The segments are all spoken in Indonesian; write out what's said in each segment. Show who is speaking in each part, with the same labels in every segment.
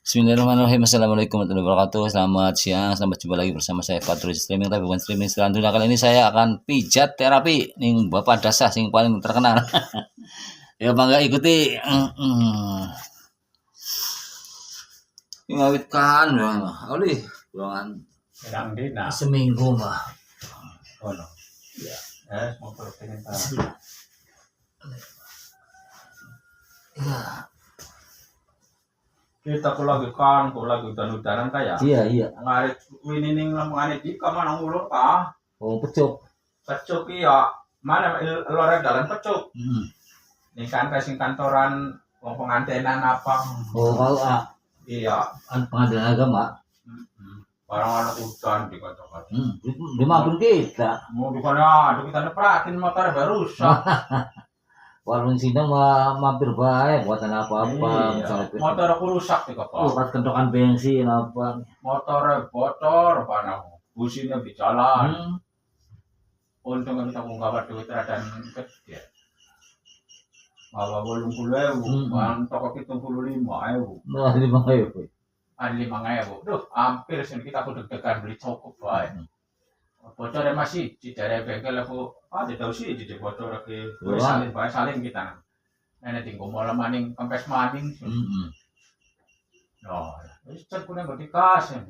Speaker 1: Bismillahirrahmanirrahim. Assalamualaikum warahmatullahi wabarakatuh. Selamat siang, selamat jumpa lagi bersama saya Fadrul Streaming, tapi bukan streaming selanjutnya. Kali ini saya akan pijat terapi ning Bapak Dasar sing paling terkenal. Ya bangga ikuti. Ngawitkan oli ruangan
Speaker 2: Sedang dina.
Speaker 1: seminggu mah.
Speaker 2: Oh no.
Speaker 1: Ya.
Speaker 2: Mau protein
Speaker 1: Ya.
Speaker 2: Kita lagi hutan-hutanan kaya.
Speaker 1: Iya.
Speaker 2: Ngarit winining lamangane di ka manang ulur ka.
Speaker 1: Oh, pecuk.
Speaker 2: Pecuk iya. Mana lore dalan pecuk.
Speaker 1: Hmm.
Speaker 2: Ning kan sing kantoran wong pengantenan apa.
Speaker 1: Oh, kalau
Speaker 2: Iya.
Speaker 1: pengadilan agama.
Speaker 2: Barang anak hutan di kota-kota.
Speaker 1: Lima pun kita.
Speaker 2: Mau di sana, ada kita nepratin motor baru rusak.
Speaker 1: Warung sini mah mampir baik buatan apa-apa.
Speaker 2: Iya.
Speaker 1: Misalnya
Speaker 2: Motor aku rusak di kota.
Speaker 1: pas kentokan bensin apa.
Speaker 2: Motor bocor panah. Businya di jalan. Untung kita ngungkap duit dan kecil. Bawa 80.000, kan toko kita 75.000.
Speaker 1: Nah, 5.000.
Speaker 2: Ada 5.000. Duh, hampir sini kita aku deg-degan beli cukup baik. Bocornya masih di daerah bengkel aku, tahu sih di bocor ke salin kita. Nenek tinggal malam maning, kempes maning. No, wis punya nggak dikasih.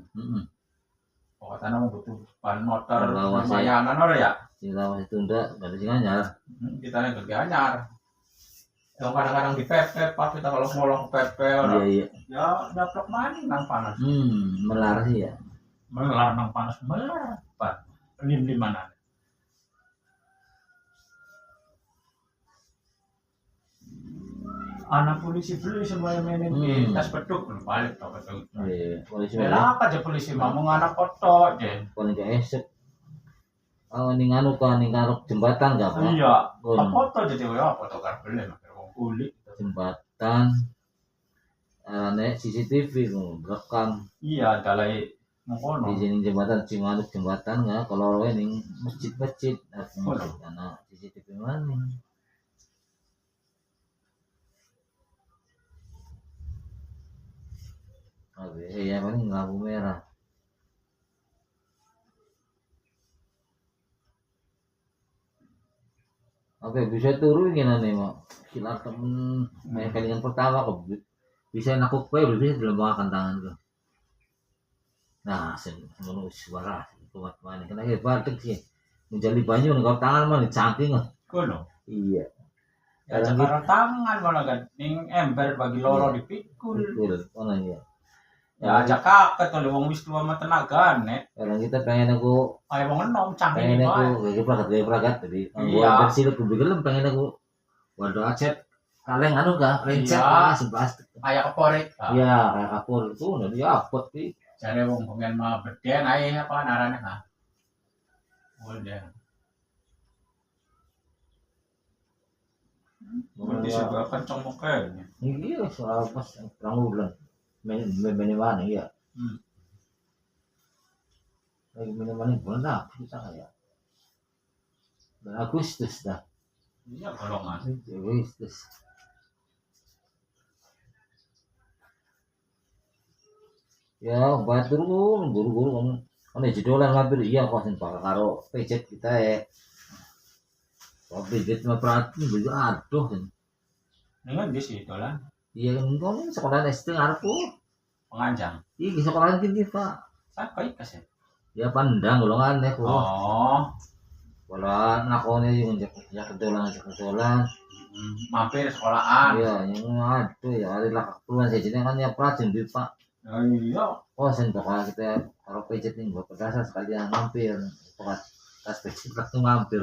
Speaker 2: Pokoknya mau butuh ban motor lumayanan ora ya.
Speaker 1: Sila masih tunda dari sini anyar.
Speaker 2: Kita nih kerja anyar. Yang kadang-kadang di PP, pas kita kalau ngolong PP orang,
Speaker 1: Iya.
Speaker 2: ya dapat maning nang panas.
Speaker 1: Melar sih ya.
Speaker 2: Melar nang panas, melar. Pak, di mana? Anak polisi beli semua mainin tas peduk balik tau betul.
Speaker 1: Iya, polisi
Speaker 2: Kenapa aja polisi mau anak foto aja?
Speaker 1: paling gak esek. Oh, ning anu kan ning karuk jembatan gak apa?
Speaker 2: Iya, foto jadi ya foto kan beli makan wong kulit.
Speaker 1: Jembatan. Ane CCTV rekam.
Speaker 2: Iya, dalai ngono.
Speaker 1: Di sini jembatan Cimanuk jembatan nggak kalau ning masjid-masjid karena CCTV mana? Oke, ya paling lampu merah. Oke, bisa turun gimana nih mau? Silat temen kalian pertama kok bisa nakuk kue bisa dilembangkan tangan tuh. Nah, menurut suara kuat mana? Kena hebat sih. Menjadi banyak nih tangan mah dicangking lah.
Speaker 2: Kono.
Speaker 1: Iya.
Speaker 2: Ya sekarang tangan mana kan? Ning ember bagi loro dipikul.
Speaker 1: Oh iya.
Speaker 2: Ya ajak kakek tuh wong wis tua mah tenaga nek.
Speaker 1: Kalau kita pengen aku
Speaker 2: Ayo wong enom cangking
Speaker 1: pengen
Speaker 2: bae.
Speaker 1: aku kayak peragat tadi.
Speaker 2: Iya.
Speaker 1: Bersih aku bikin pengen aku waduh acet kaleng anu kah lencet sebelas.
Speaker 2: Kayak keporit.
Speaker 1: Iya kayak kapur itu udah dia apot sih.
Speaker 2: Jare wong pengen mah beden ae apa narane ha. Udah. Berarti sebelah kencang mukanya.
Speaker 1: Iya soal pas perang bulan. Main mana ya? Lagi mana bulan apa kita kayak? Bulan Agustus dah.
Speaker 2: Iya golongan.
Speaker 1: Agustus. Ya batur guru kan jedolan ngabir iya kok sen pakai karo pejet kita ya. Kok pejet mah perhatiin beli aduh kan.
Speaker 2: Dengan di situ lah.
Speaker 1: Iya kan sekolah SD ngarepku.
Speaker 2: Penganjang.
Speaker 1: Iya sekolah gini Pak.
Speaker 2: Siapa ikas ya?
Speaker 1: Ya pandang golongan ya kok.
Speaker 2: Oh.
Speaker 1: Kalau nakone yung kedolan.
Speaker 2: Mampir sekolahan.
Speaker 1: Iya, yang aduh ya ada lah keluar saja kan ya pelajari di Pak.
Speaker 2: Iya.
Speaker 1: Oh sen kalau kita kalau pejet nih buat dasar sekalian mampir. Pokoknya tas pejet langsung mampir.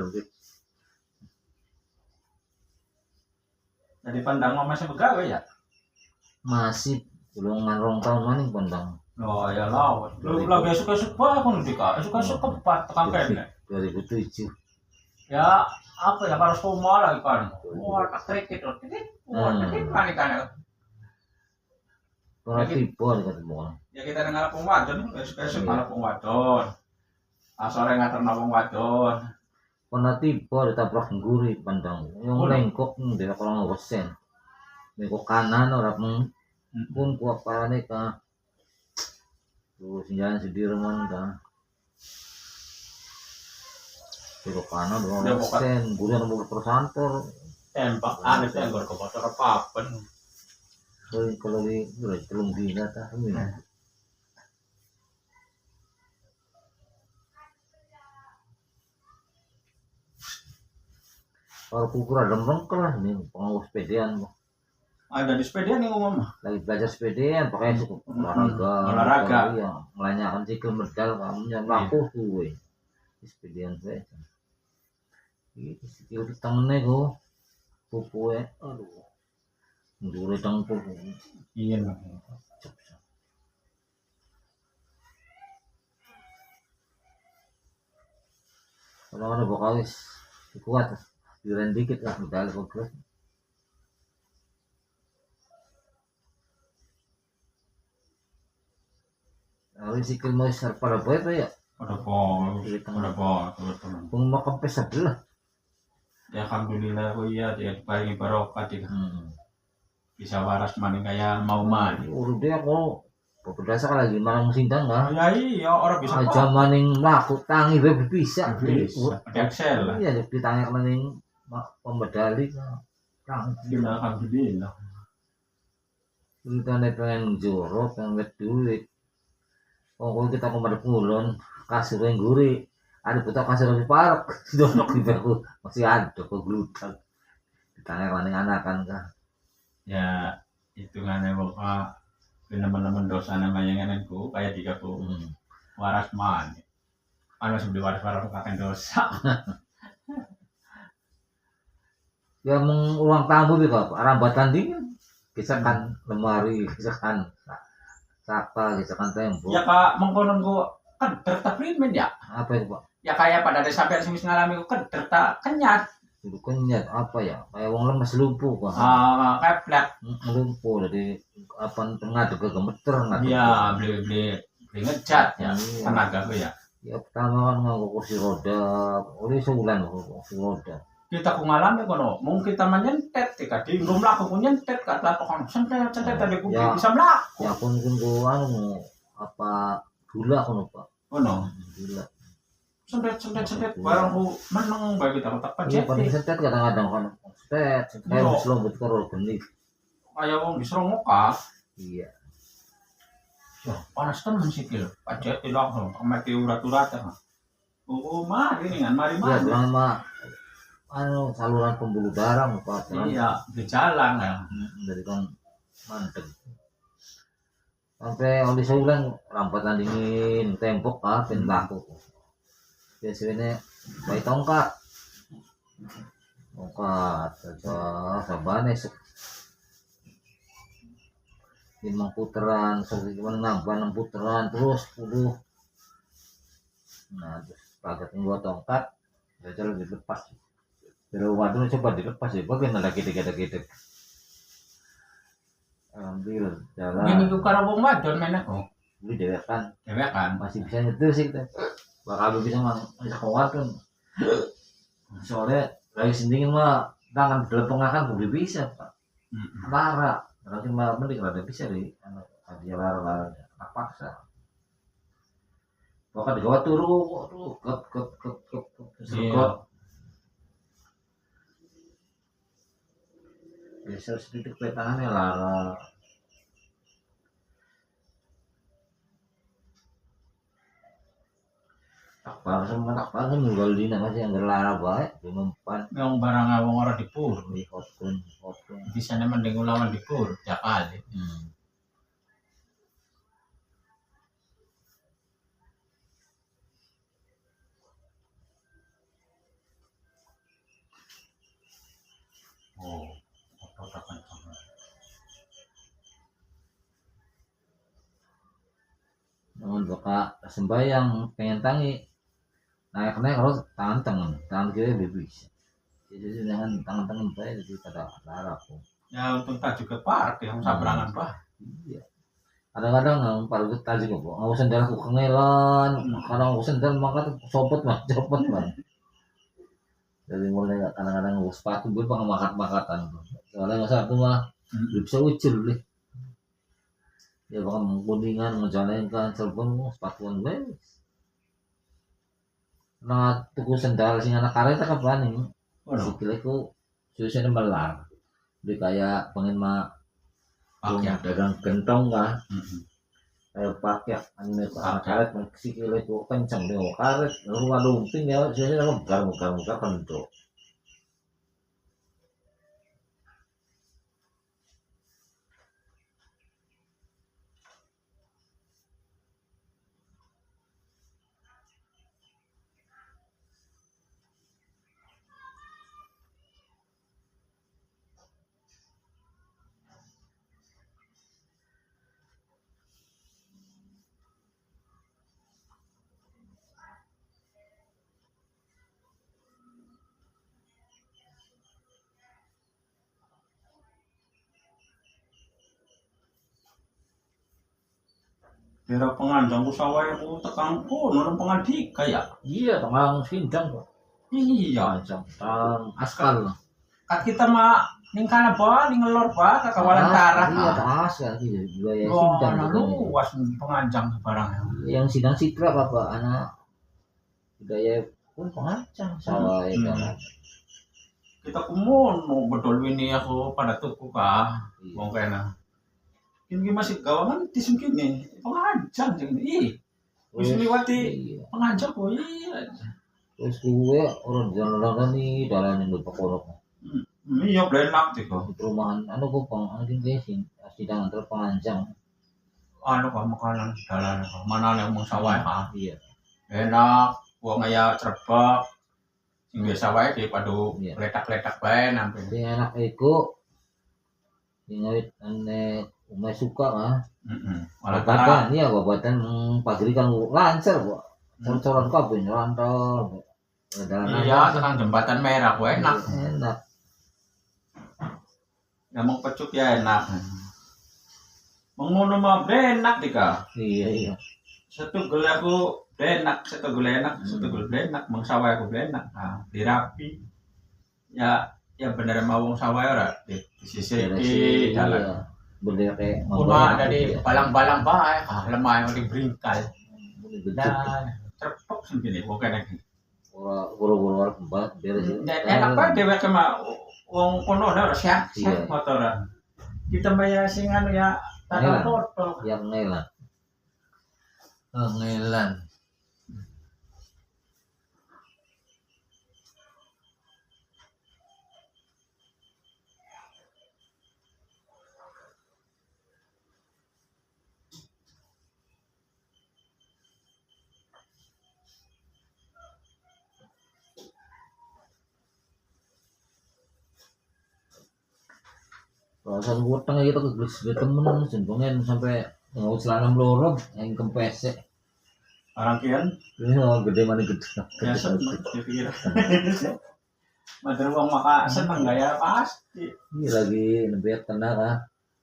Speaker 2: Jadi pandang mah masih begawe ya?
Speaker 1: Masih golongan rong tahun maning pandang.
Speaker 2: Oh ya lah. Lu lagi suka-suka aku nih Kak. Suka-suka pat tekan pendek.
Speaker 1: 2007.
Speaker 2: Ya apa ya kalau semua lagi kan. Wah, trik itu. Wah, trik kan.
Speaker 1: Kalau tipe nih kata mau.
Speaker 2: Ya kita dengar pengwadon, besok malah pengwadon. Asore ngatur wong wadon.
Speaker 1: Pernah tipe ditabrak guri pandang. Yang lengkok di kolam gosen. Lengkok kanan orang pun kuat parane ka terus jalan Sudirman ka pero kana
Speaker 2: Udah,
Speaker 1: do
Speaker 2: pokok-
Speaker 1: sen guru nomor persantor
Speaker 2: tembak aneh tenggor ke bocor papen.
Speaker 1: kalau di telung dina ta ini kalau kukur ada mengkel lah ini pengawas sepedean
Speaker 2: Ada di sepeda nih ngomong mah.
Speaker 1: lagi belajar sepedean pakai cukup
Speaker 2: Olahraga.
Speaker 1: iya melanyakan sikil medal kamunya laku kuwe sepedean saya itu sikil di tangannya go pupu aduh ndure tang pupu
Speaker 2: Iya.
Speaker 1: kalau ada vokalis kuat diren dikit lah medal kok Awin sikil mo sar para boy pa ya.
Speaker 2: Udah bol, betul.
Speaker 1: Kung makampes sa belah.
Speaker 2: Ya alhamdulillah oh iya dia paling barokah dia bisa waras maning kayak mau mani.
Speaker 1: Urut dia ako. Pagkadasa ka lagi manang sindang ha.
Speaker 2: Ya iya orang bisa kok.
Speaker 1: Aja maning laku tangi be bisa.
Speaker 2: Bisa. Pakai Excel lah.
Speaker 1: Iya di tangi maning pemedali ka.
Speaker 2: Alhamdulillah, alhamdulillah.
Speaker 1: Kita pengen jorok, pengen wet duit. Kalau kita kemarin pulon, kasur yang gurih. Ada betul kasur lebih parah. Donok di baku masih ada kok glutak. Ditanya maning anakan kah.
Speaker 2: Ya hitungannya pokok teman-teman dosa namanya nganenku kayak tiga ku waras man. Anu sebelum waras kakek dosa.
Speaker 1: Ya uang tamu juga rambatan dingin. Kisahkan lemari, kisahkan saka, kisahkan tembok.
Speaker 2: Ya kak mengkonon ku keder tak primen ya.
Speaker 1: Apa itu Pak?
Speaker 2: Ya kayak pada ada sampai sing ngalami ku keder tak kenyat.
Speaker 1: Itu kenyat apa ya? Kayak uang lemes lumpuh kok.
Speaker 2: Keplek.
Speaker 1: Lumpuh dari apa tengah juga gemeter nggak?
Speaker 2: Iya beli ngecat ya tenaga ku ya.
Speaker 1: Ya pertama kan nganggo kursi roda, oleh sebulan kursi roda.
Speaker 2: Kita ku ngalami kono, mung kita menyentet tika di rumah aku nyentet kata pohon sentet tadi ku
Speaker 1: Ya.
Speaker 2: bisa melaku.
Speaker 1: Ya pun gua anu apa gula kono Pak.
Speaker 2: Kono
Speaker 1: Gula.
Speaker 2: sentet barang ku meneng bae kita tak
Speaker 1: Iya
Speaker 2: pacet.
Speaker 1: paling setet kadang-kadang kan. Setet, kayak
Speaker 2: Iya.
Speaker 1: selombut karo benih.
Speaker 2: Kayak wong diserong muka.
Speaker 1: Iya.
Speaker 2: Ya, panas temen sikil. Pacet langsung mati urat-urat ya. Oh, mari nih kan, mari
Speaker 1: Iya,
Speaker 2: mari.
Speaker 1: bilang mah anu saluran pembuluh darah Pak.
Speaker 2: Iya, di jalan ya.
Speaker 1: Dari kan mantep. Sampai oli sebulan rampatan dingin tembok ah pentaku. Biasanya bayi tongkat. Tongkat saja sabane limang putaran, gimana nambah 6 putaran terus 10. Nah, terus pakai gua tongkat, saya dilepas. Dari waduh coba dilepas ya, bagaimana lagi gitu. Ambil jalan,
Speaker 2: Gini ku karo wong wadon menek kok.
Speaker 1: beli dewekan,
Speaker 2: Dewe kan.
Speaker 1: masih bisa nyetir sih kita. Bakal bisa bisa kuat kan. Soalnya lagi sendiri mah tangan belepeng udah bisa Pak. Lara, nanti mah mending rada bisa di dia lara tak paksa. Pokoknya digawa turu, aduh, kep,
Speaker 2: Iya.
Speaker 1: Biasa sedikit petangannya lara. Tak parah nunggal dina masih yang lara baik, mempan
Speaker 2: Yang barang wong ora dipur.
Speaker 1: di hotun.
Speaker 2: Bisa mending lawan dipur tiap kali. Oh, apa kan sama.
Speaker 1: Namun baka sembayang pengen tangi naik harus tangan kiri lebih bisa. Jadi dengan tangan saya jadi pada lara pun.
Speaker 2: Ya untuk tak juga park yang sabrangan pak.
Speaker 1: Iya. Kadang-kadang nang paru kita juga kok. Aku sendal aku kengelan, kadang aku sendal mangkat copot mah. Jadi mulai kadang-kadang aku sepatu gue makat-makatan. Soalnya masa aku mah belum bisa ucul deh. Ya baka mengkuningan ngejalanin kan telepon sepatuan gue. Nah tuku sendal sing anak karet kan paning. Sikile ku susahnya melar. Jadi kayak pengen
Speaker 2: Pakai.
Speaker 1: dagang gentong kan.
Speaker 2: Mm-mm.
Speaker 1: Pakai anu karet sikile ku kenceng deh karet rumah lumping ya susahnya megar kentuk.
Speaker 2: Daerah Penganjang ku sawah aku tekan nurun Pengandika ya.
Speaker 1: Iya, tengah sindang kok.
Speaker 2: Iya.
Speaker 1: Tang askal.
Speaker 2: Kan kita mah ning kana ba ning ngelor ba ka kawalan tarah.
Speaker 1: Iya, askal gitu. Wilayah
Speaker 2: Wah,
Speaker 1: sindang
Speaker 2: nah
Speaker 1: gitu.
Speaker 2: luas Penganjang barangnya.
Speaker 1: Yang sidang Citra Bapak anak budaya pun pengancam sawah itu kan.
Speaker 2: Kita kumono betul ini aku pada tuku ka. Wong kena. Ini masih gawangan tisung kini. Penganjang jeung ih. Wis liwati
Speaker 1: Iya.
Speaker 2: Penganjang kok iya.
Speaker 1: Terus gue orang jalan-jalan nih dalan yang berpokok.
Speaker 2: Iya blenak tiko.
Speaker 1: Di perumahan anu gue anjing desin sidang antar pengancam.
Speaker 2: Anu ka makanan dalan mana yang mau sawah ha.
Speaker 1: Iya.
Speaker 2: Enak, wong aya cerbak. Sing biasa wae daripada letak-letak bae nampi.
Speaker 1: Sing enak iku sing ane umay suka mah.
Speaker 2: Malah
Speaker 1: Babatan iya babatan pagri kan lancar kok. Cor-coran kabeh nyantol.
Speaker 2: Iya, tekan jembatan merah ku enak.
Speaker 1: Enak.
Speaker 2: Ngomong pecuk ya enak. Mengono mah enak dika.
Speaker 1: Iya.
Speaker 2: Satu gel aku enak, satu gel enak, satu gel enak, mong sawah aku enak. Nah, dirapi. Ya bener mau wong sawah ora di sisi di dalan.
Speaker 1: Bener kayak
Speaker 2: Cuma ada di balang-balang bae, lemah yang dibringkal. Dan cepet sendiri bukan lagi.
Speaker 1: Ora guru-guru tempat beres.
Speaker 2: Enak banget dewek mah wong kono ora sehat motoran. Kita mah sing anu ya tanah foto.
Speaker 1: Yang ngelan. Ngelan. Perasaan utang gitu ke temen sembungan sampai nggak celana melorot yang kempes.
Speaker 2: Orang kian
Speaker 1: Ini gede mana gede.
Speaker 2: biasa dipikir. Madar wong maka seneng gaya pasti.
Speaker 1: Ini lagi nebet tenar ah.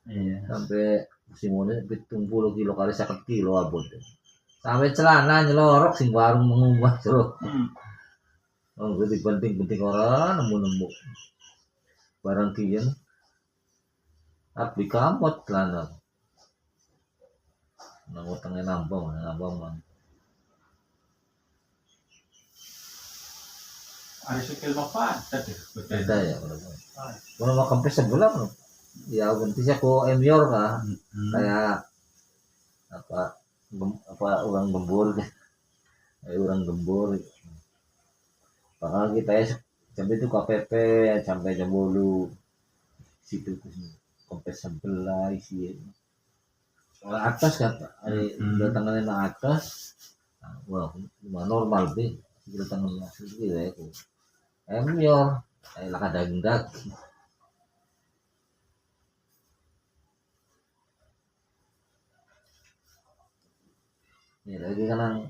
Speaker 2: Iya.
Speaker 1: Sampai musimnya 70 kilo kali 1 kilo abot. Sampai celana nyelorok sing warung mengubah terus. Oh, gue penting orang nemu barang kian. Tapi kamot celana. Nang utangnya nambang man.
Speaker 2: Ada sikil mah tadi.
Speaker 1: Ada ya kalau mau kempes sebelah kan. Ya ganti sih aku emior kah. Kayak apa orang gembur orang gembur. Padahal kita ya sampai itu KPP sampai jam 10 situ kempes sebelah isi. Atas kan datangan yang atas. Wah, normal deh. Datangan asli gitu ya. Emior, kayak laka daging. Ini lagi kan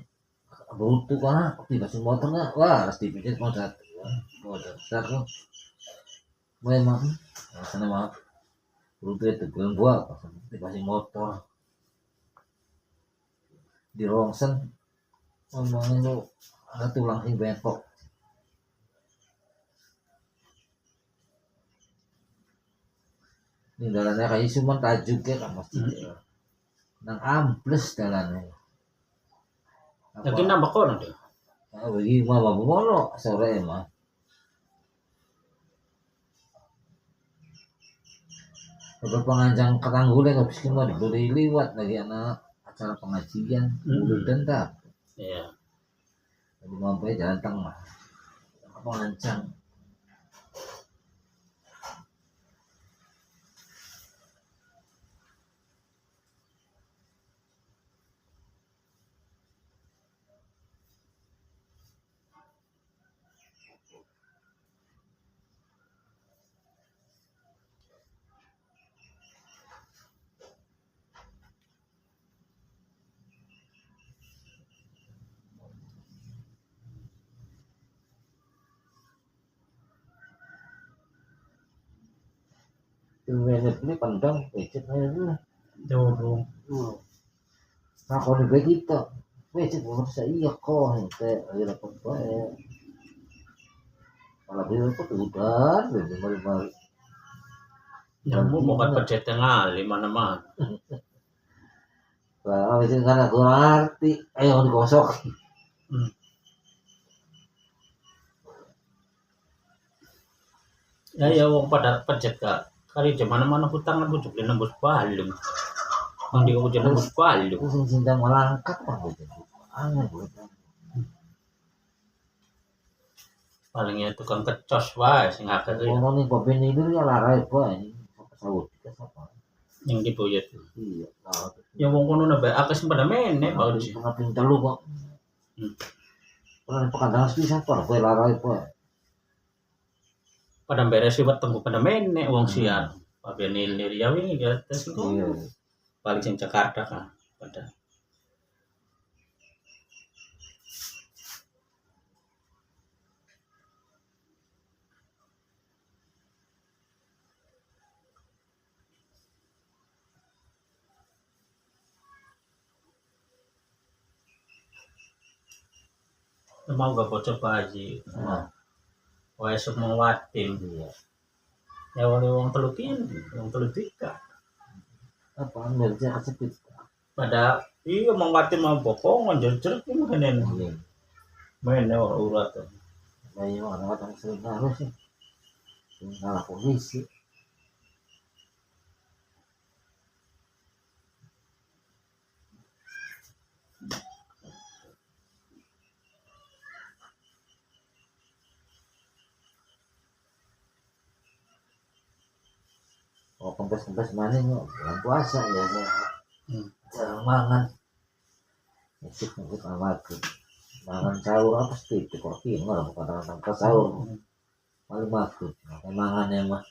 Speaker 1: butuh kan, dikasih motornya, wah harus dipikir mau satu, memang, sana mah, butuh itu belum buat, dikasih motor, di rongsen, ngomongin lu ada tulang sing bengkok. Ini jalannya kayak cuma tajuk ya kan pasti. nang ambles dalane.
Speaker 3: Lagi nambah kono dia.
Speaker 1: Bagi mama bumono sore mah. Udah pengajian Ketangguling habis itu mah diberi liwat lagi anak acara pengajian udah dendam.
Speaker 3: Iya.
Speaker 1: Jadi mampu jalan tengah. Pengajian. Ini pandang becet aja.
Speaker 3: Jauh.
Speaker 1: Nah kalau begitu, becet bukan saya kok ente aja dapat baik. Kalau dia itu udah, lebih mari-mari.
Speaker 3: Kamu bukan pencet tengah mana-mana.
Speaker 1: Kalau itu karena kurang arti, ayo digosok.
Speaker 3: Ya wong pada pencet kak. Kali di mana-mana hutang aku juga nembus balung. Yang di ujian nembus balung.
Speaker 1: Itu cinta melangkap lah gitu. Aneh buat.
Speaker 3: Palingnya tukang kecos wae sing akeh iki.
Speaker 1: Ngono nih Bobi ini ya larai apa ini. Sawut kita siapa?
Speaker 3: Yang dibuyut.
Speaker 1: Iya, nah.
Speaker 3: Ya wong kono nabe akeh sing pada mene bae.
Speaker 1: Pengapin telu kok. Pernah pekandangan bisa kok kowe larai apa.
Speaker 3: Pada beres sih weteng pada mene wong sian. Pabe nilir ya wingi ya tes iku.
Speaker 1: Iya.
Speaker 3: Paling sing Jakarta kan pada. Mau gak bocor baji.
Speaker 1: Nah,
Speaker 3: Wae semua watim.
Speaker 1: iya.
Speaker 3: Ya wong telukin, wong telukika.
Speaker 1: Apa ngerja kesepit.
Speaker 3: Pada iya mau watim mau bokongan jejer ki menen.
Speaker 1: Iya.
Speaker 3: Mene urat.
Speaker 1: Bayi orang-orang sering harus sih. Ngalah polisi. Oh, kempes-kempes mana nih? Bulan puasa ya. Jarang mangan. Musik musik amat. Mangan sahur apa sih? Kopi nggak bukan tanpa sahur. Paling makut. Mangan emang.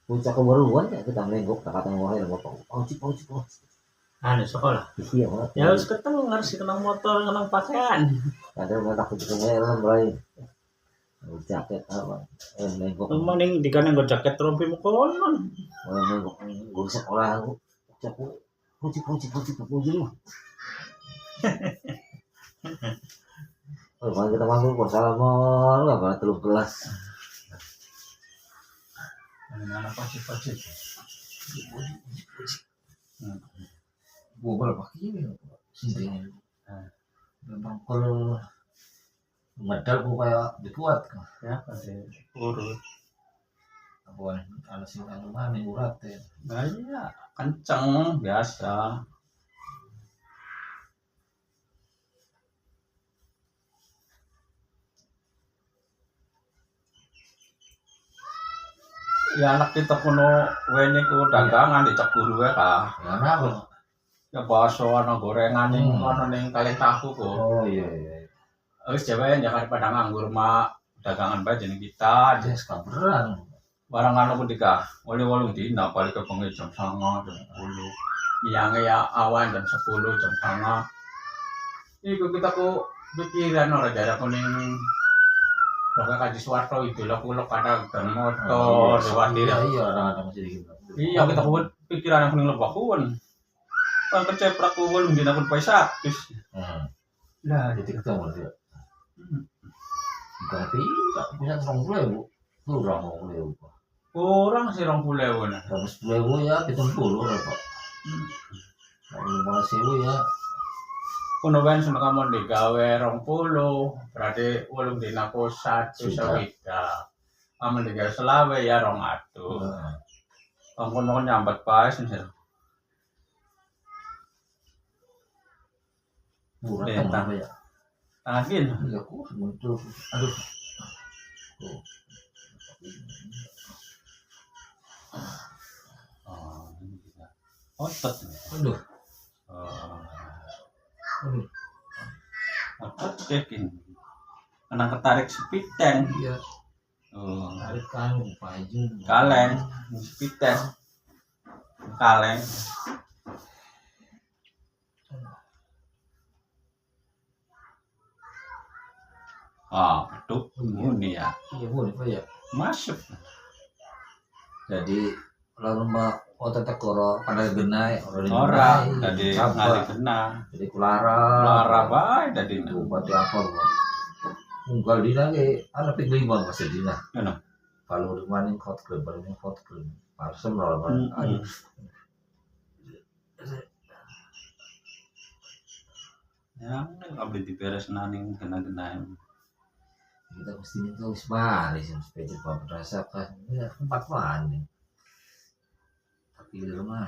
Speaker 1: Puncak kebaruan ya kita menenggok tak kata ngomongin bapak. Ojek.
Speaker 3: Anu sekolah.
Speaker 1: Iya banget.
Speaker 3: Ya harus ketemu harus kenang motor, kenang pakaian.
Speaker 1: Ada yang takut ke helm lain. Jaket apa? Menenggok.
Speaker 3: Mending dikane nggo jaket rompi mu konon.
Speaker 1: Menenggok gue sekolah aku. Ojek. Oh, kalau kita masuk bersalaman nggak pernah telur gelas.
Speaker 2: Anak pacit. Gua berapa kilo sini. Memang kalau medal gua kayak dikuat kan.
Speaker 3: Ya, ada urut.
Speaker 2: Apa ada sih yang mana urat ya.
Speaker 3: Banyak kenceng biasa. Ya anak kita kuno wene ku dagangan di Cekuru wae ka.
Speaker 2: Ya kenapa?
Speaker 3: Ya bakso ana gorengan ning ana ning kaleng tahu kok.
Speaker 2: Oh iya.
Speaker 3: Wis jawae jangan pada nganggur mak dagangan bae jeneng kita.
Speaker 2: Ada skaberan.
Speaker 3: Barang anu ketika oleh-oleh dina balik ke bengi jam 09.00 jam 10. Iyange ya awan jam 10 jam 09.00. Iku kita ku pikiran ora jare kuning Loka kaji suwarto itu lo kulok kadang gang motor lewat diri.
Speaker 2: Iya orang masih dikit.
Speaker 3: Iya kita buat pikiran yang kuning lebah kuon. Kan keceprak kuon mungkin aku paisak.
Speaker 2: Nah jadi ketemu dia. Berarti tak bisa 20.000.
Speaker 1: kurang mau beli apa.
Speaker 3: Kurang sih 20.000 nah.
Speaker 1: 10.000 ya 70 lah Pak. Kalau 15.000 ya
Speaker 3: Kuno ben sono kamu digawe 20, berarti 8 dina ku 1
Speaker 1: Sudah.
Speaker 3: sewida. Kamu digawe selawe ya 200.
Speaker 1: nah,
Speaker 3: Kamu mau nyambat pae sih.
Speaker 1: murah
Speaker 3: Bentang.
Speaker 1: kan apa ya.
Speaker 3: Tangan gini.
Speaker 1: Ya kok muncul. Aduh. Tuh.
Speaker 3: Oh, ini bisa. Otot.
Speaker 1: Aduh.
Speaker 3: Oh,
Speaker 1: Aduh.
Speaker 3: otot kayak gini. Kena ketarik sepiten.
Speaker 1: Iya.
Speaker 3: Oh,
Speaker 1: Tarik kan baju.
Speaker 3: kaleng, sepiten. Kaleng. Ah, betul. Ini ya.
Speaker 1: Iya boleh Pak ya.
Speaker 3: Masuk.
Speaker 1: Jadi kalau rumah otot tekoro pada genai
Speaker 3: Ora, tadi
Speaker 1: apa
Speaker 3: ngali kena.
Speaker 1: jadi kulara
Speaker 3: Lara bae tadi.
Speaker 1: itu berarti apa Pak? Unggal dina ke anak lima masih dina.
Speaker 3: Ano?
Speaker 1: Kalau rumah ini kot klub, baru ini kot klub. Parsem lah Pak. Aduh.
Speaker 3: Ya, nggak boleh diberes naning kena-kena.
Speaker 1: Kita mesti minta usmari sih sepeda Pak berdasarkan ya tempat mana. Tapi di rumah.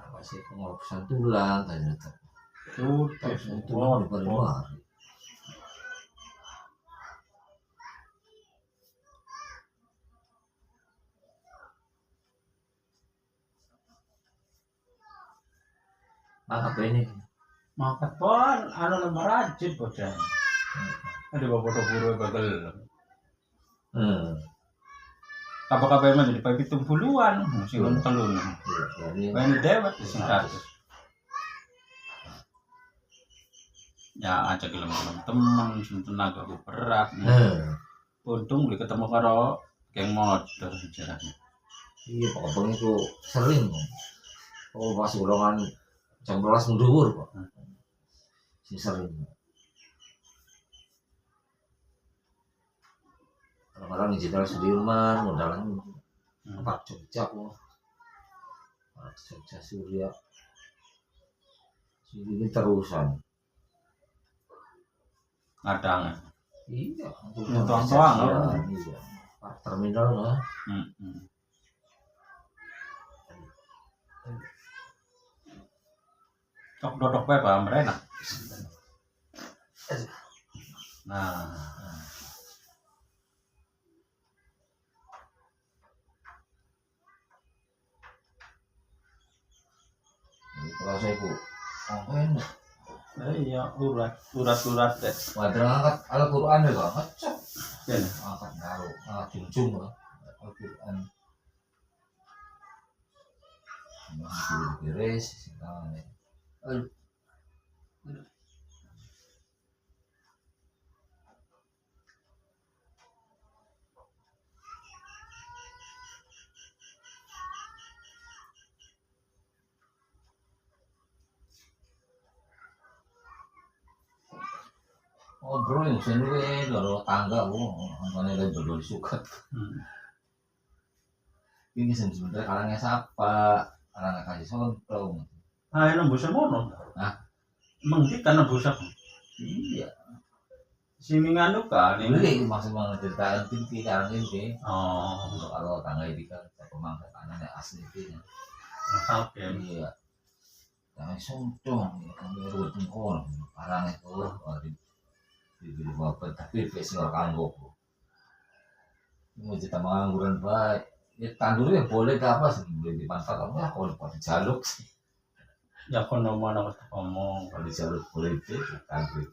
Speaker 1: Apa sih pengopesan tulang ternyata. Pengopesan tulang di luar. Apa ini?
Speaker 3: Mangkat pon, anu nomor rajin bocah. Ada bapak buru bagel. Kabar-kabar mah jadi pagi 70-an, sing kon telun.
Speaker 1: Jadi
Speaker 3: Main dewet sing 100. Ya aja gelem teman, sing tenaga aku berat. Untung beli ketemu karo geng motor sejarahnya.
Speaker 1: iya Pak Abang itu sering. Oh pas golongan jam 12 mundur Pak. Si sering. Kadang-kadang di Jenderal Sudirman, modalan Pak Jogja kok. Pak Jogja Surya. Ini terusan.
Speaker 3: Kadang.
Speaker 1: Iya, untuk
Speaker 3: Ya, tuang-tuang,
Speaker 1: iya. Pak terminal lah.
Speaker 3: Tok dodok bae Pak enak. Nah,
Speaker 1: Jadi kalau saya bu, apa enak?
Speaker 3: iya urat deh.
Speaker 1: Wadah angkat Al-Quran ya Pak, ngecek.
Speaker 3: Ya.
Speaker 1: Angkat naruh, junjung lah. Al-Quran. Masih beres, sekarang. Oh bro, yang sini loro tangga bu, makanya dia berdua suka. Ini sebenarnya kalangnya siapa? Kalangnya kasih sontong.
Speaker 3: Ah, nembus semono.
Speaker 1: Hah?
Speaker 3: Emang kita nembus apa?
Speaker 1: Iya.
Speaker 3: Sini nganu kan ini.
Speaker 1: Ini maksudnya cerita inti kalang ini.
Speaker 3: Oh,
Speaker 1: Kalau tangga ini kan pemangkat tangannya asli ini.
Speaker 3: oke.
Speaker 1: Iya. Kalangnya sontong, kami rutin kon. Kalangnya itu di bapak tapi spesial kanggo. Mau cerita mengangguran baik. Ya tandurnya boleh ke apa sih? Boleh dimanfaatkan ya kalau di jaluk sih.
Speaker 3: Ya kono mana aku ngomong.
Speaker 1: Kalau di jaluk boleh itu tandur.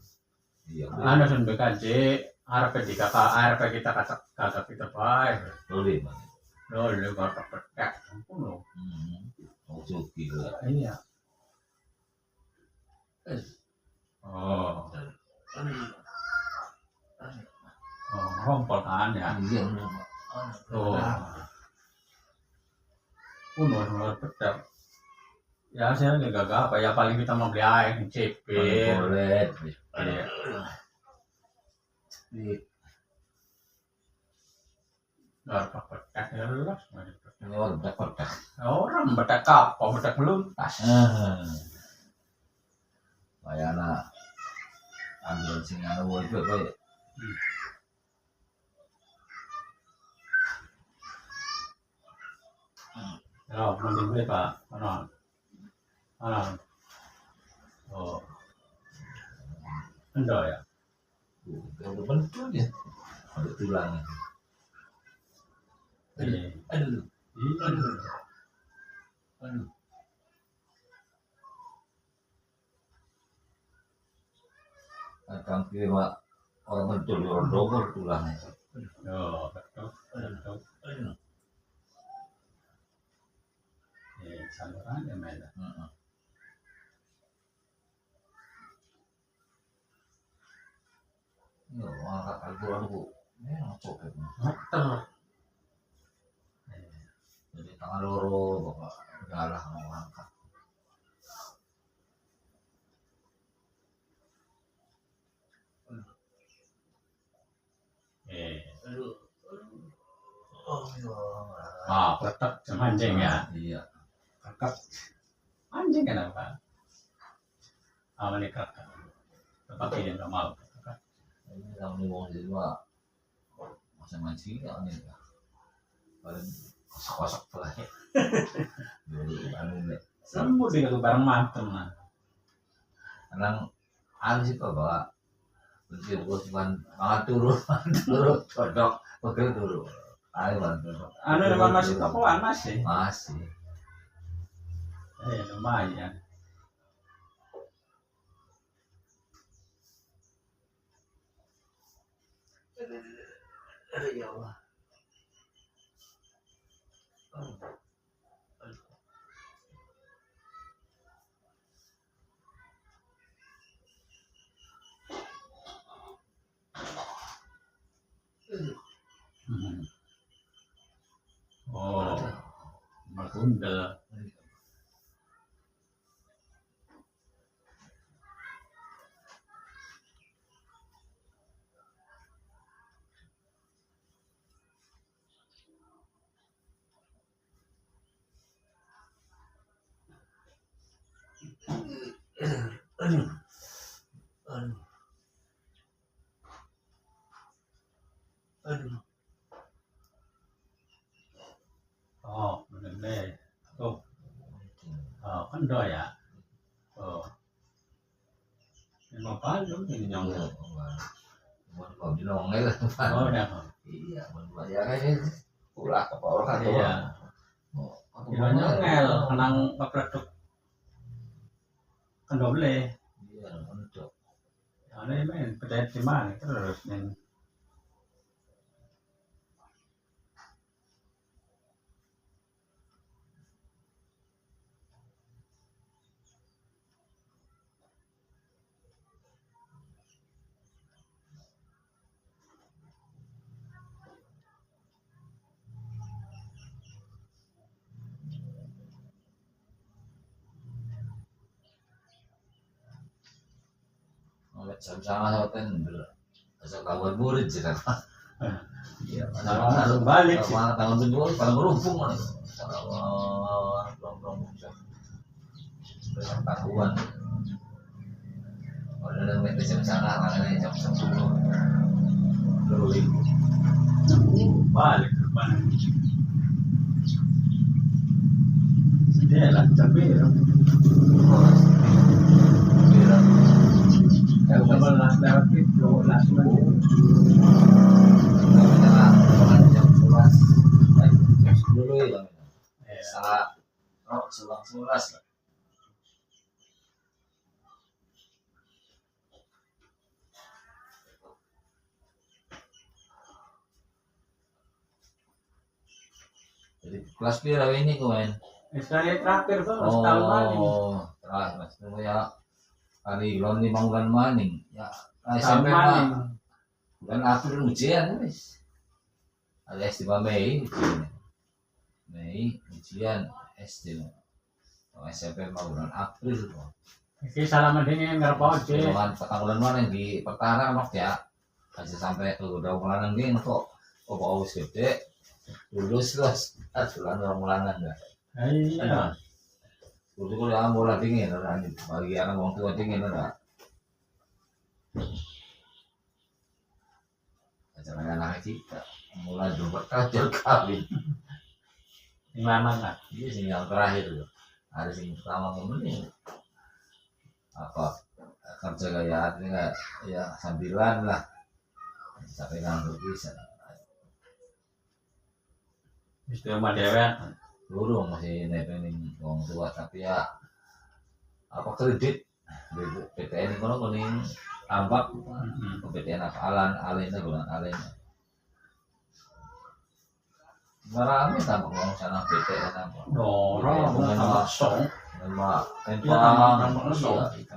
Speaker 1: Iya.
Speaker 3: Anu sun BKJ arep di kakak arep kita kata kita bae.
Speaker 1: Boleh bang.
Speaker 3: Lho kata petek ngono.
Speaker 1: Mau cuci lah.
Speaker 3: Iya. Oh. Oh, rompol kan ya.
Speaker 1: Iya.
Speaker 3: Oh. Unur bedak. Ya saya nggak apa ya paling kita mau beli air cepet.
Speaker 1: Boleh.
Speaker 3: Iya. Nggak apa bedak ya lah.
Speaker 1: Ini orang bedak.
Speaker 3: Orang bedak apa bedak belum tas.
Speaker 1: Bayana ambil sing anu wae kowe.
Speaker 3: Ya, mending beli Pak. Mana? Oh. Enggak ya.
Speaker 1: Udah bentul ya. Ada tulangnya.
Speaker 3: Iya.
Speaker 1: Aduh.
Speaker 3: Aduh.
Speaker 1: Aduh. Akan kira orang bentul orang double tulangnya.
Speaker 3: Oh, betul. Betul.
Speaker 1: Aduh.
Speaker 3: Saluran ya men.
Speaker 1: Yo, angkat Al-Quran bu. Ini copet.
Speaker 3: Betul.
Speaker 1: Jadi tangan loro bapak galah mau angkat. Aduh. Oh iya.
Speaker 3: Ah, betul. Cuma anjing ya.
Speaker 1: Iya.
Speaker 3: Kakak. Anjing kenapa? Ini kakak. Tempat ini nggak mau.
Speaker 1: Ini kalau nih mau jadi mah masa mancing ya nih. Paling kosok-kosok lah. Dulu anu nih.
Speaker 3: Sembuh sih kalau bareng mantem lah.
Speaker 1: Kadang anu sih pak bawa. Bersih bos cuman turun, cocok, pegel turun. Ayo bantu.
Speaker 3: Anu memang masih tokoan masih.
Speaker 1: Masih.
Speaker 3: Lumayan.
Speaker 1: Ya Allah.
Speaker 3: Oh, Markunda.
Speaker 1: Aduh. Aduh. Aduh.
Speaker 3: Oh, bener. Oh, kan doa ya. Oh, memang palu ini nyong.
Speaker 1: Mau dinongel.
Speaker 3: Oh, dah.
Speaker 1: Iya, mau ya kan ulah ke bawah kan.
Speaker 3: Iya. Ya nyongel, kenang kapreduk. Kan doble.
Speaker 1: Iya, untuk.
Speaker 3: Ini main percaya di mana terus nih.
Speaker 1: Sama-sama hotel asal kawan murid sih kan. Iya,
Speaker 3: Langsung balik sih.
Speaker 1: Mana tahun kedua paling berumpung nih. Belum bisa. Tahuan. Kalau ada meter jam sana, karena jam 10. Terus
Speaker 3: Balik ke mana? Dia lah tapi kalau lewat itu langsung
Speaker 1: jam 11 jam 10 ya salah selang 11 lah. Jadi kelas pira ini kuen?
Speaker 3: sekali terakhir tuh setahun lagi.
Speaker 1: Oh, terakhir mas itu ya hari bulan 5 bulan maning ya
Speaker 3: Tahun
Speaker 1: SMP
Speaker 3: maning.
Speaker 1: mah bulan April ujian wis. Ada SD Mei ujian. Mei ujian SD. Oh, SMP mau bulan April tuh.
Speaker 2: Iki salaman dingin ngerpo aja.
Speaker 1: Bulan bulan mana di pertahanan mak ya. Kasih sampai ke udah bulan ini kok kok wis gede. Lulus terus bulan orang bulanan enggak.
Speaker 2: Iya.
Speaker 1: Dulu kuliah bola dingin orang bagi anak orang tua dingin enggak. Acaranya anak kita mulai jumpa kerja kawin.
Speaker 2: Di mana kan?
Speaker 1: Iya sih yang terakhir tuh. Ada sing pertama ngomongin apa kerja kayak artinya ya sambilan lah sampai nganggur bisa.
Speaker 2: Istri rumah dewek.
Speaker 1: Dulu masih nebengin orang tua tapi ya apa kredit PTN kono kuning tambak PTN apa alen bulan alen. Marami tambak orang sana PTN apa.
Speaker 2: Dorong langsung.
Speaker 1: Nama
Speaker 2: Iya, tambak langsung.
Speaker 1: Iya,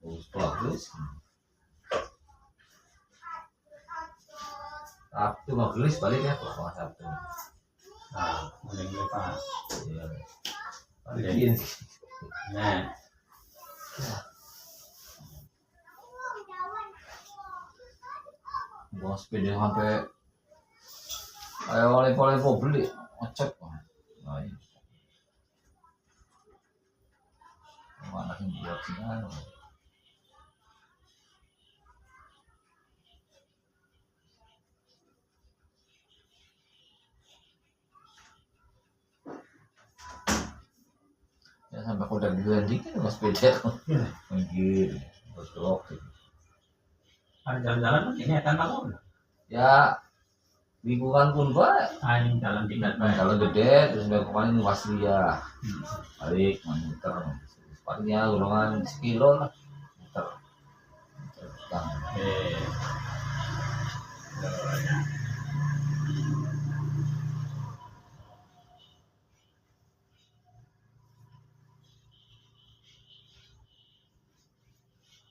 Speaker 1: terus bagus. Sabtu magelis balik ya kok Sabtu.
Speaker 2: Nah, mending lupa.
Speaker 1: Iya. Balikin.
Speaker 2: Nah,
Speaker 1: Bawa sepeda sampai ayo oleh-oleh mau beli ngecek. Nah, ini. Mana yang buat sih anu. Ya sampai kau udah bilang dikit mas sepeda. Anjir, betul.
Speaker 2: ada jalan-jalan kan ini akan bangun.
Speaker 1: Ya lingkungan pun baik.
Speaker 2: Ini jalan tinggal baik.
Speaker 1: Kalau gede terus udah kemarin Waslia balik muter palingnya golongan sekilo lah muter muter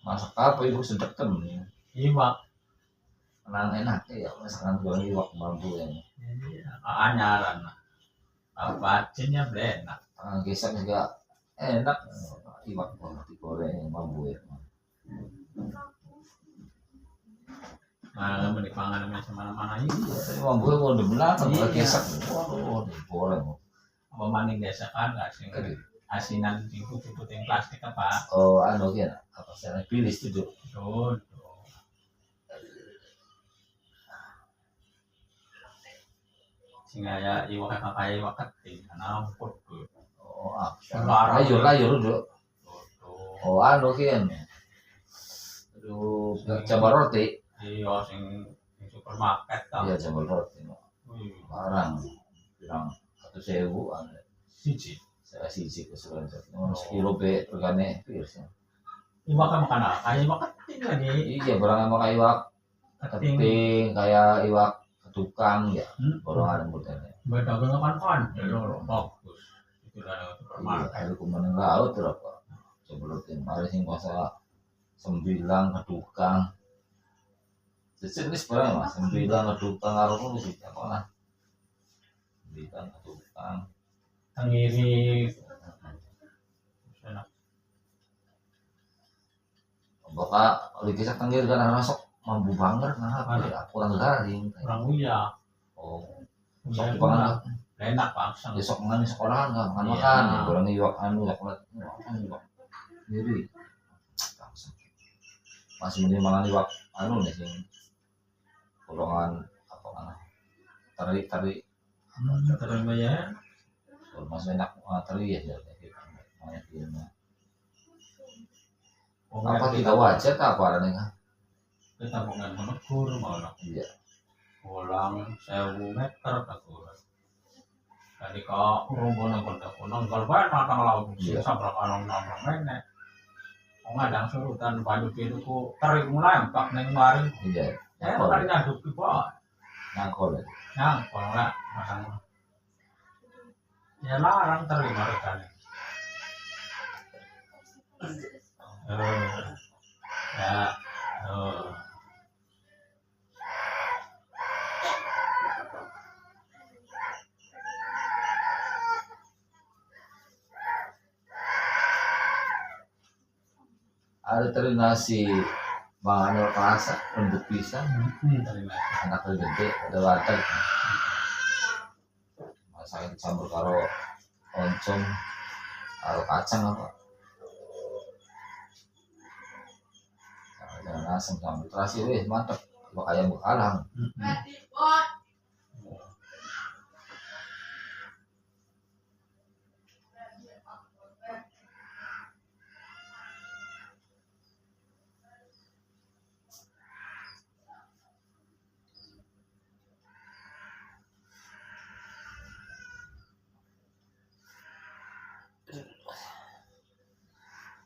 Speaker 1: masak apa ibu sedap temen
Speaker 2: Iwak.
Speaker 1: menang enak ya masakan goreng iwak bambu ya
Speaker 2: Anyaran. Bacinnya enak.
Speaker 1: gesek juga enak iwak digoreng bambu ya
Speaker 2: Malah menipangan mana-mana ini.
Speaker 1: tapi bambu ya mau dibelah kan
Speaker 2: Iya.
Speaker 1: gesek waduh digoreng
Speaker 2: Apa maning desa kan nggak sih asinan di putih-putih plastik apa?
Speaker 1: oh anu ya apa saya pilih itu
Speaker 2: Tuh. Sehingga ya iwak kayak iwak keting, karena ampun tuh.
Speaker 1: oh layur dulu oh anu kian aduh cabar roti
Speaker 2: Iya, sing supermarket tau.
Speaker 1: iya cabar roti barang bilang 1.000 ada
Speaker 2: Siji.
Speaker 1: saya siji kesulitan sekilo be regane pirsa
Speaker 2: Iwak kan makan apa? Kayak iwak keting lagi.
Speaker 1: iya barang sama kayak iwak
Speaker 2: Keting.
Speaker 1: keting kayak iwak tukang ya golongan modalnya
Speaker 2: Beda dengan kan? Loro bagus. Itu dari
Speaker 1: iya
Speaker 2: supermarket.
Speaker 1: ada kumanan laut berapa coba rutin ada sing kuasa 9 ke tukang sejenis barang mas 9 ke tukang harus sih apa lah 9 ke tukang
Speaker 2: Tengiri.
Speaker 1: Bapak lagi kisah tenggir kan masuk mampu banget nah apa ya kurang garing
Speaker 2: Orang uya.
Speaker 1: oh
Speaker 2: Uya
Speaker 1: sok
Speaker 2: itu
Speaker 1: banget
Speaker 2: enak bangsa.
Speaker 1: besok makan di sekolah nggak makan
Speaker 2: Iya.
Speaker 1: makan ya kurang iwak anu sekolah iwak jadi masih mending makan iwak anu nih sing golongan apa mana tari
Speaker 2: Terima ya.
Speaker 1: masih enak tari ya banyak dia
Speaker 2: Oh,
Speaker 1: apa kita wajar tak apa nih
Speaker 2: kita bukan menegur malah.
Speaker 1: iya
Speaker 2: Ulang 1000 meter tegur. Jadi kau rombongan kontak-kontak kalau banyak matang laut
Speaker 1: Iya.
Speaker 2: sabrak anong nenek. Ngadang surutan baju biru ku tarik mulai empak neng mari.
Speaker 1: iya
Speaker 2: Ya kali ngaduk di bawah.
Speaker 1: nyangkol ya
Speaker 2: Yang kalau nggak masang. Ya larang terima rekan. Ya.
Speaker 1: ada terinasi bangannya kerasa untuk pisang
Speaker 3: Terima.
Speaker 1: anak gede ada wadah masakan dicampur karo oncom karo kacang apa jangan asam campur terasi weh mantep kalau ayam bekalang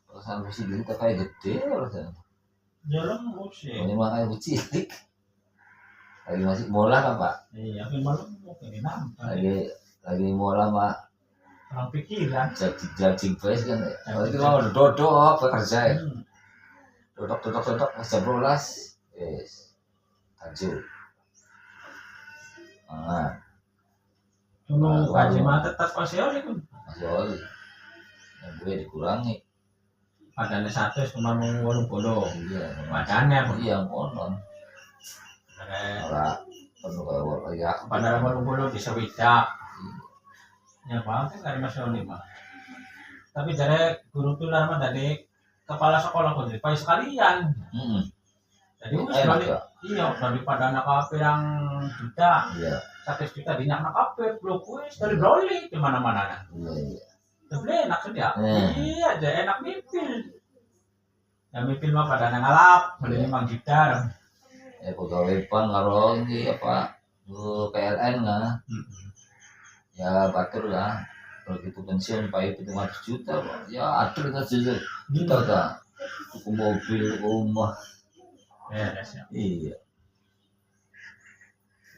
Speaker 1: perasaan besi kita kayak gede perasaan
Speaker 3: Jalan musik.
Speaker 1: ini makanya cilik lagi masih bola kan pak
Speaker 3: Iya, tapi malam mungkin ini nampak.
Speaker 1: lagi bola mak
Speaker 3: Orang pikiran.
Speaker 1: jajing face kan kalau itu mau dodok bekerja ya
Speaker 3: Hmm.
Speaker 1: dodok jam 12 yes lanjut
Speaker 3: Kalau gaji mah tetap masih ada kan.
Speaker 1: masih oli yang gue dikurangi
Speaker 3: Padahal satu cuma mau 80.
Speaker 1: iya
Speaker 3: Badannya pun.
Speaker 1: iya monon ora penuh kalau ya
Speaker 3: Padahal 80 di Sewida. Ya banget kan masih ada mah. Tapi dari guru tuh lama dari kepala sekolah pun jadi sekalian. Jadi wis
Speaker 1: enak
Speaker 3: balik.
Speaker 1: ya
Speaker 3: Iya, daripada anak kafe yang juta,
Speaker 1: iya
Speaker 3: 100 juta di anak kafe, blok wis dari broli di mana-mana.
Speaker 1: iya
Speaker 3: Tapi enak saja.
Speaker 1: Hmm.
Speaker 3: Iya, aja enak mipil. Yang mipil mah pada ngalap, beli 5 juta.
Speaker 1: pegawai pan karo ini apa PLN nggak ya batur lah kalau gitu pensiun pakai 700 juta Pak. Ya atur kan saja kita tak ke mobil ke rumah
Speaker 3: Ya, ya.
Speaker 1: iya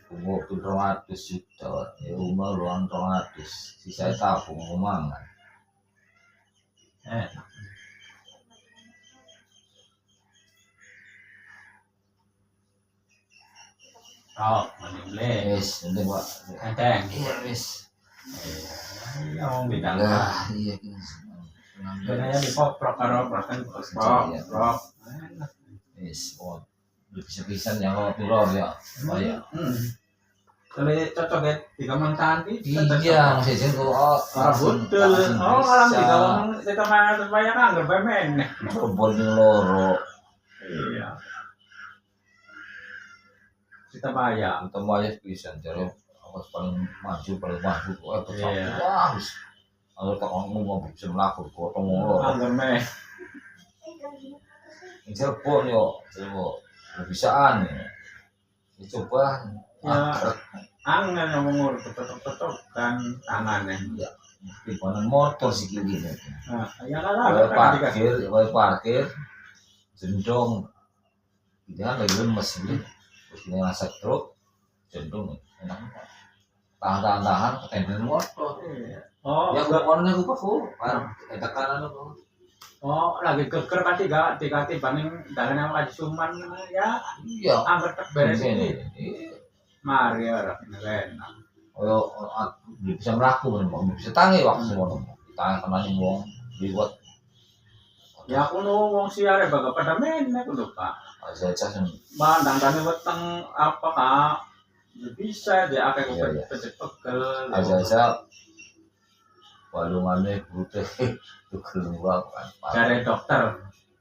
Speaker 1: ke mobil 200 juta ya rumah ruang 200 sisa tabung rumah kan
Speaker 3: Enak. Oh, mending
Speaker 1: wis nanti Pak
Speaker 3: enteng.
Speaker 1: iya wis
Speaker 3: Iya, mau bidang.
Speaker 1: lah iya kan
Speaker 3: Bedanya di poprok karo kan
Speaker 1: Iya.
Speaker 3: prok.
Speaker 1: wis oh bisa-bisa yang mau piro ya bayar
Speaker 3: Kalau cocok ya 3 mantan
Speaker 1: iya masih jadi kok
Speaker 3: betul. Oh, alam 3 orang kita main banyak kan bermain.
Speaker 1: Perempuan yang loro
Speaker 3: Iya. Kita bayar.
Speaker 1: untuk bayar bisa jadi harus paling maju kok
Speaker 3: Iya.
Speaker 1: harus tak ngomong bisa melakukan potong loro
Speaker 3: Angger meh.
Speaker 1: ini telepon yo bisaan ya coba
Speaker 3: Ya, angin ngomong cocok kan tangannya.
Speaker 1: timpanan motor sih gini
Speaker 3: Nah, ya kalah.
Speaker 1: parkir jendong ini kan lagi lemes ini terus ini ngasak truk jendong enak tahan tenden motor
Speaker 3: Oh,
Speaker 1: ya gue kono gue paku tekanan aku
Speaker 3: oh, lagi geger kan tiga banding dalan yang lagi suman ya.
Speaker 1: iya
Speaker 3: Angger tek beres ini.
Speaker 1: ini
Speaker 3: Mari ora enak.
Speaker 1: oh bisa melaku bisa tangi waktu semua tangan kena wong dibuat
Speaker 3: Ya aku ngomong siare baga pada men aku lupa.
Speaker 1: aja sih
Speaker 3: Bandang tane weteng apa kak? Bisa dia akeh
Speaker 1: Iya, iya.
Speaker 3: pegel.
Speaker 1: aja walungannya putih tuh keluar kan
Speaker 3: Dari dokter.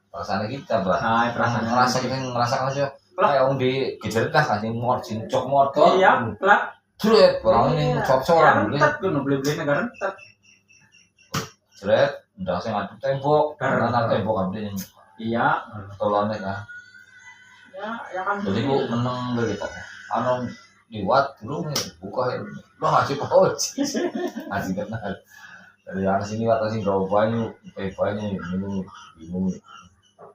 Speaker 1: perasaan kita bah
Speaker 3: Nah, perasaan
Speaker 1: ngerasa aja kayak orang di kecerita kasih cincok motor
Speaker 3: Iya, plat.
Speaker 1: Jret, orang ini cop-coran beli
Speaker 3: Rentet kudu beli negara rentet.
Speaker 1: jret udah saya ngadep tembok karena tembok ambil yang
Speaker 3: Iya.
Speaker 1: tolonnya kan
Speaker 3: Ya, ya kan.
Speaker 1: jadi gua menang begitu anu liwat dulu nih buka ya lo ngasih poci ngasih kenal dari anak sini atas sini berapa banyak minum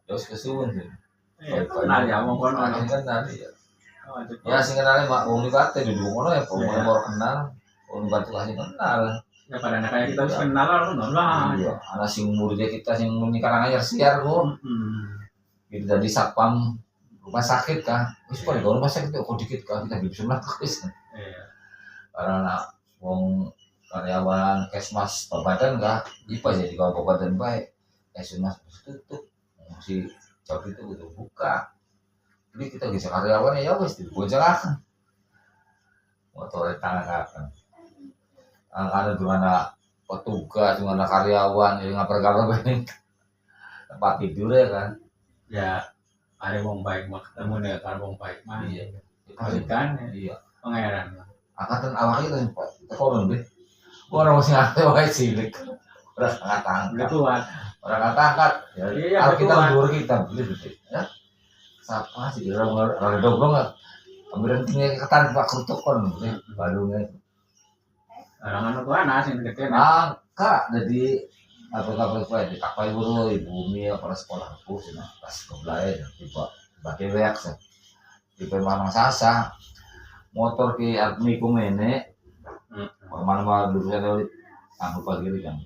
Speaker 1: terus kesuwen sih
Speaker 3: Kenal ya mau kono.
Speaker 1: Sing kenal ya
Speaker 3: Oh, itu.
Speaker 1: ya sing kenal mak wong liwat di ngono ya pokoknya baru kenal wong liwat kasih kenal
Speaker 3: Ya pada anak kayak kita harus kenal lah.
Speaker 1: iya anak sing muridnya kita sing menikah aja siar kok gitu jadi satpam rumah sakit kah wis kok di rumah sakit kok dikit kah kita bisa melakukan
Speaker 3: Iya.
Speaker 1: karena wong karyawan kesmas badan kah IPA jadi kalau badan baik kesmas tutup si job itu gitu buka. Jadi kita bisa karyawan ya wes dibocarakan. Motor tangan kan. Ada gimana petugas, gimana karyawan, jadi ngapar-ngapar ini tempat tidur ya kan.
Speaker 3: Ya ada wong baik mah ketemu nih kalau wong baik mah.
Speaker 1: Iya.
Speaker 3: Kan
Speaker 1: Iya.
Speaker 3: pangeran.
Speaker 1: Angkatan awak itu Pak. Konon deh. Orang masih ngerti wae cilik. Orang angkat-angkat.
Speaker 3: Betulan.
Speaker 1: Orang angkat-angkat. Ya,
Speaker 3: Iya,
Speaker 1: kalau kita
Speaker 3: betulan.
Speaker 1: luar kita beli gitu ya. Siapa sih orang dobong nggak? Kemudian tinggal ketan Pak Krutuk kon, balungnya.
Speaker 3: Orang anu kana sing gede.
Speaker 1: Angka jadi apa di kapai buru ibu mi apa sekolah aku sih pas kebelai tiba pakai weak sih. Di Manang Sasa motor ke Armiku Mene mana dulu saya tangguh pagi kan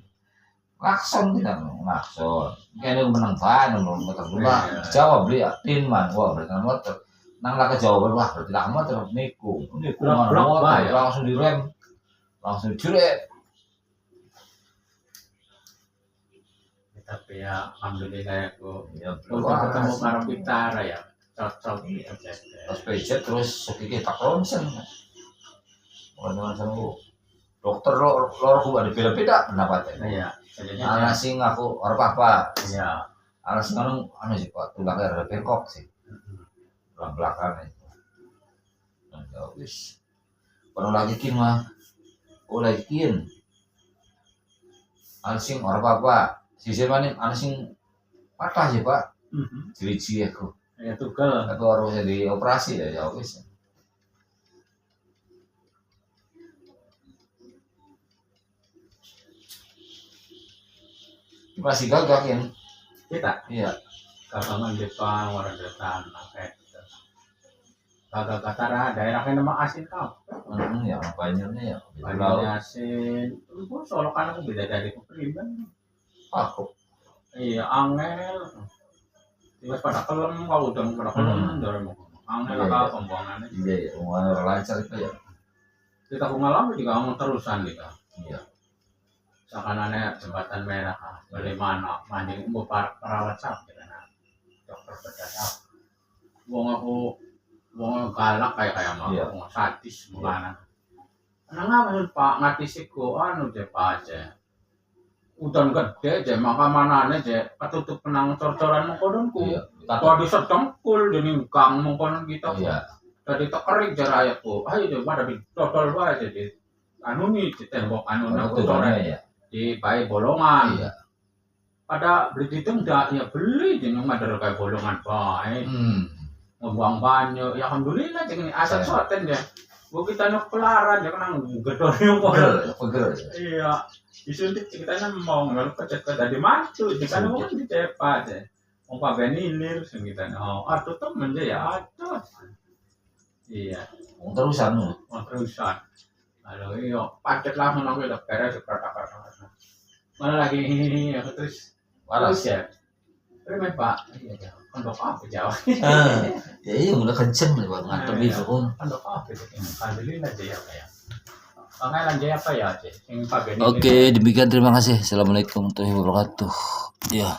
Speaker 1: lakson kita lakson kayaknya menang ban motor dua Jawa beli ya tin man wah berarti motor nang lah ke Jawa wah berarti lah motor niku mana motor langsung direm langsung jeret.
Speaker 3: Tapi ya alhamdulillah aku
Speaker 1: Ya
Speaker 3: untuk ketemu karo Pitara ya cocok gitu.
Speaker 1: pas pecet terus sekiki tak ronsen orang sama dokter lo aku ada beda-beda pendapatnya.
Speaker 3: Iya,
Speaker 1: Anak sing aku orang apa?
Speaker 3: iya.
Speaker 1: Anak sing anu sih Pak, tulangnya ada bengkok sih. Tulang belakangnya. Nah, ya wis. Baru lagi kin mah. Oh lagi kin. Anak sing orang apa? Sisi mana anak sing patah sih Pak. Ciri-ciri aku.
Speaker 3: Ya tugel.
Speaker 1: Aku harus jadi operasi ya wis. Masih gagak ya?
Speaker 3: Kita
Speaker 1: Iya.
Speaker 3: kabangan Jepang orang depan kayak gitu. Kagak katara daerahnya nama asin kau.
Speaker 1: Ya banyaknya ya.
Speaker 3: Banyaknya asin. Itu soal kan aku beda dari kepriban.
Speaker 1: Aku.
Speaker 3: Iya angel. Tiba pada kelem kau udah pada kelem dari mau. Angel apa pembuangannya.
Speaker 1: Iya ya, orang lancar itu ya.
Speaker 3: Kita mengalami juga ngomong terusan kita.
Speaker 1: Iya.
Speaker 3: Seakan-akan jembatan merah. Bagaimana manding perawat sakit karena dokter berjasa. Wong galak kayak mau sadis gimana. Nang apa Pak ngatisiku anu je Pak aja. Udan gede je maka manane je ketutup penang cor-coran mengkononku. Kalau disedengkul jadi gang mengkonon kita.
Speaker 1: Iya.
Speaker 3: Jadi tekerik je rakyatku. Ayo je pada didodol wae jadi anu nih di tembok anu nang
Speaker 1: ya.
Speaker 3: di bayi bolongan.
Speaker 1: Iya.
Speaker 3: Pada beli di tenda ya beli jeneng madar kayak bolongan baik. Ngebuang banyak ya alhamdulillah jangan asal soten ya. Gua kita nuk pelaran ya kan gedor yang
Speaker 1: Pegel.
Speaker 3: iya disuntik ceritanya mau nggak pecet ke dari mantu jika nu kan dicepat ya mau pak benilir segitu aduh temen dia ya aduh iya
Speaker 1: Terusan.
Speaker 3: mau terusan lalu iyo pacet lah menang udah beres seperti mana lagi ini ya terus
Speaker 1: Waras.
Speaker 3: ya terus Pak iya pondok apa Jawa
Speaker 1: Ya iya udah kenceng nih Bang, ngantem itu pun.
Speaker 3: pondok apa itu alhamdulillah Jaya kayak pangailan Jaya apa ya sing Pak Beni
Speaker 1: Oke, demikian terima kasih. Assalamualaikum warahmatullahi wabarakatuh. Ya.